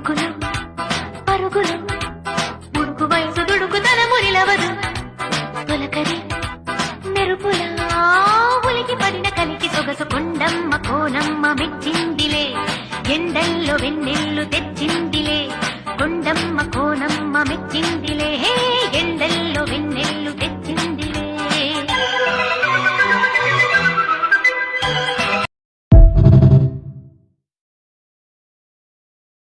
ఉరుకులు పరుగులు ఉడుకు వయసు దుడుకుతన మురిలవదు తొలకరి మెరుపులా ఉలికి పడిన కలికి సొగసు కొండమ్మ కోనమ్మ మెచ్చిందిలే ఎండల్లో వెన్నెల్లు